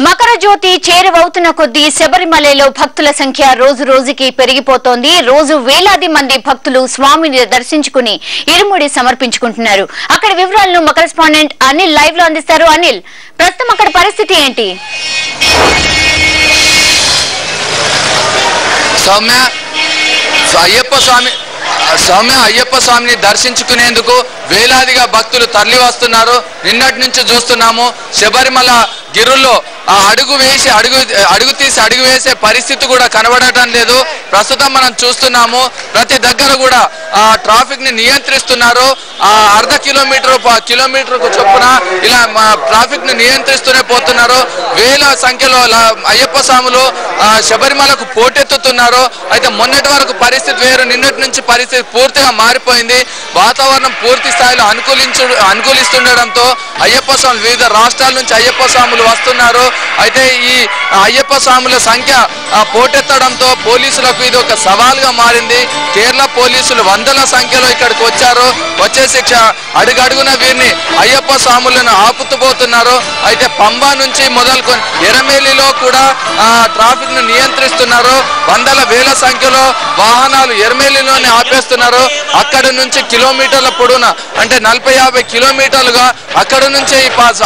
మకర జ్యోతి చేరువవుతున్న కొద్దీ శబరిమలలో భక్తుల సంఖ్య రోజు రోజుకి పెరిగిపోతోంది. రోజు వేలాది మంది భక్తులు స్వామిని దర్శించుకుని ఇరుముడి సమర్పించుకుంటున్నారు. అక్కడ వివరాలను మా కరెస్పాండెంట్ అనిల్ లైవ్ లో అందిస్తారు. అనిల్, ప్రస్తుతం అక్కడ పరిస్థితి ఏంటి? అయ్యప్ప స్వామిని దర్శించుకునేందుకు వేలాదిగా భక్తులు తరలి వస్తున్నారు. నిన్నటి నుంచి చూస్తున్నాము శబరిమల గిరుల్లో అడుగు వేసే పరిస్థితి కూడా కనబడటం లేదు. ప్రస్తుతం మనం చూస్తున్నాము ప్రతి దగ్గర కూడా ట్రాఫిక్ ని నియంత్రిస్తున్నారు. అర్ధ కిలోమీటర్కు చొప్పున ఇలా ట్రాఫిక్ ని నియంత్రిస్తూనే పోతున్నారు. వేల సంఖ్యలో అయ్యప్ప స్వాములు శబరిమలకు పోటెత్తుతున్నారు. అయితే మొన్నటి వరకు పరిస్థితి వేరు, నిన్నటి నుంచి పరిస్థితి పూర్తిగా మారిపోయింది. వాతావరణం పూర్తి స్థాయిలో అనుకూలిస్తుండడంతో అయ్యప్ప స్వాములు వివిధ రాష్ట్రాల నుంచి అయ్యప్ప స్వాములు వస్తున్నారు. అయితే ఈ అయ్యప్ప స్వాముల సంఖ్య పోటెత్తడంతో పోలీసులకు ఇది ఒక సవాల్గా మారింది. కేరళ పోలీసులు వందల సంఖ్యలో ఇక్కడికి వచ్చేసి అడుగడుగున వీరిని అయ్యప్ప స్వాములను ఆపుతుపోతున్నారు. అయితే పంబా నుంచి మొదలుకొని ఎరమేలిలో కూడా ట్రాఫిక్ ను నియంత్రిస్తున్నారు. వందల వేల సంఖ్యలో వాహనాలు ఎరమేలిలోనే ఆపేస్తున్నారు. అక్కడి నుంచి కిలోమీటర్ల పొడవున అంటే 40-50 కిలోమీటర్లుగా అక్కడి నుంచి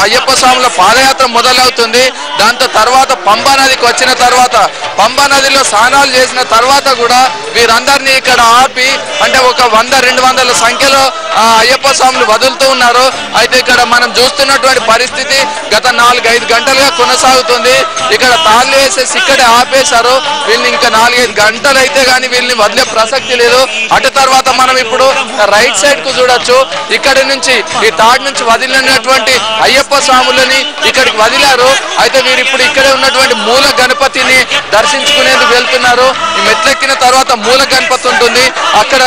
అయ్యప్ప స్వాముల పాదయాత్ర మొదలవుతుంది. దాంతో తర్వాత పంబా నదికి వచ్చిన తర్వాత పంబా నదిలో స్నానాలు చేసిన తర్వాత కూడా వీరందరినీ ఇక్కడ ఆపి అంటే ఒక 100-200 సంఖ్యలో అయ్యప్ప స్వాములు వదులుతూ ఉన్నారు. అయితే ఇక్కడ మనం చూస్తున్నటువంటి పరిస్థితి గత 4-5 గంటలుగా కొనసాగుతుంది. ఇక్కడ తాళ్ళు వేసేసి ఇక్కడే ఆపేశారు. వీళ్ళని ఇంకా 4-5 గంటలు అయితే కానీ వీళ్ళని వదిలే ప్రసక్తి లేదు. అటు తర్వాత మనం ఇప్పుడు రైట్ సైడ్ కు చూడొచ్చు. ఇక్కడి నుంచి ఈ తాడు నుంచి వదిలినటువంటి అయ్యప్ప స్వాములని ఇక్కడికి వదిలారు. అయితే వీరు ఇప్పుడు ఇక్కడే ఉన్నటువంటి మూల గణపతిని దర్శించుకునేందుకు వెళ్తున్నారు. ఈ మెట్లెక్కిన తర్వాత మూల గణపతి ఉంటుంది. అక్కడ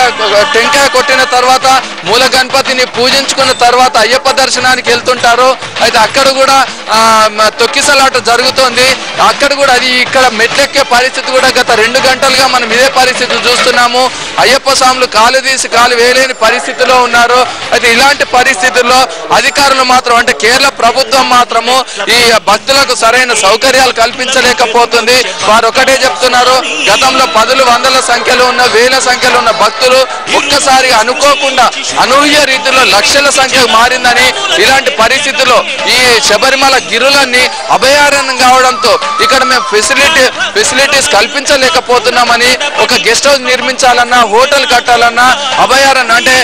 టెంకాయ కొట్టిన తర్వాత మూల గణపతిని పూజించుకున్న తర్వాత అయ్యప్ప దర్శనానికి వెళ్తుంటారు. అయితే అక్కడ కూడా తొక్కిసలాట జరుగుతోంది. అక్కడ కూడా అది ఇక్కడ మెట్లెక్కే పరిస్థితి కూడా గత 2 గంటలుగా మనం ఇదే పరిస్థితి చూస్తున్నాము. అయ్యప్ప స్వాములు కాలు తీసి కాలు వేయలేని పరిస్థితిలో ఉన్నారు. అయితే ఇలాంటి పరిస్థితుల్లో అధికారులు మాత్రం అంటే కేరళ ప్రభుత్వం మాత్రము ఈ భక్తులకు సరైన సౌకర్యాలు కల్పించలేకపోతుంది. వారు ఒకటే చెప్తున్నారు, గతంలో 10,000 సంఖ్యలో ఉన్న వేల సంఖ్యలో ఉన్న భక్తులు ఒక్కసారి అనుకోకుండా అనూహ్య రీతిలో లక్షల సంఖ్య మారిందని, ఇలాంటి పరిస్థితుల్లో ఈ శబరిమల గిరులన్నీ అభయారణ్యం కావడంతో ఇక్కడ మేము ఫెసిలిటీస్ కల్పించలేకపోతున్నామని, ఒక గెస్ట్ హౌస్ నిర్మించాలన్నా హోటల్ కట్టాలన్నా అభయారణ్యం అంటే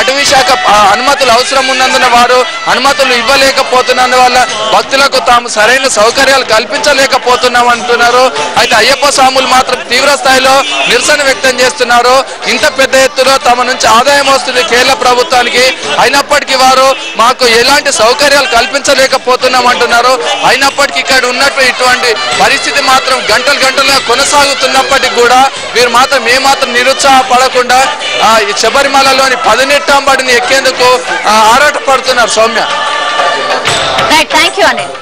అటవీ శాఖ అనుమతులు అవసరం ఉన్నందున వారు అనుమతులు ఇవ్వలేకపోతున్నందువల్ల భక్తులకు తాము సరైన సౌకర్యాలు కల్పించలేకపోతున్నాం అంటున్నారు. అయితే అయ్యప్ప స్వాములు మాత్రం తీవ్ర స్థాయిలో నిరసన వ్యక్తం చేస్తున్నారు. ఇంత పెద్ద ఎత్తులో తమ నుంచి ఆదాయం వస్తుంది కేరళ ప్రభుత్వానికి, అయినప్పటికీ వారు మాకు ఎలాంటి సౌకర్యాలు కల్పించలేకపోతున్నాం అంటున్నారు. అయినప్పటికీ ఇక్కడ ఉన్నట్టు ఇటువంటి పరిస్థితి మాత్రం గంటలుగా కొనసాగుతున్నప్పటికీ కూడా వీరు మాత్రం ఏమాత్రం నిరుత్సాహపడకుండా శబరిమలలోని 18వ పడిని ఎక్కేందుకు ఆరాటపడుతున్నారు. Soumya, thank you Anil.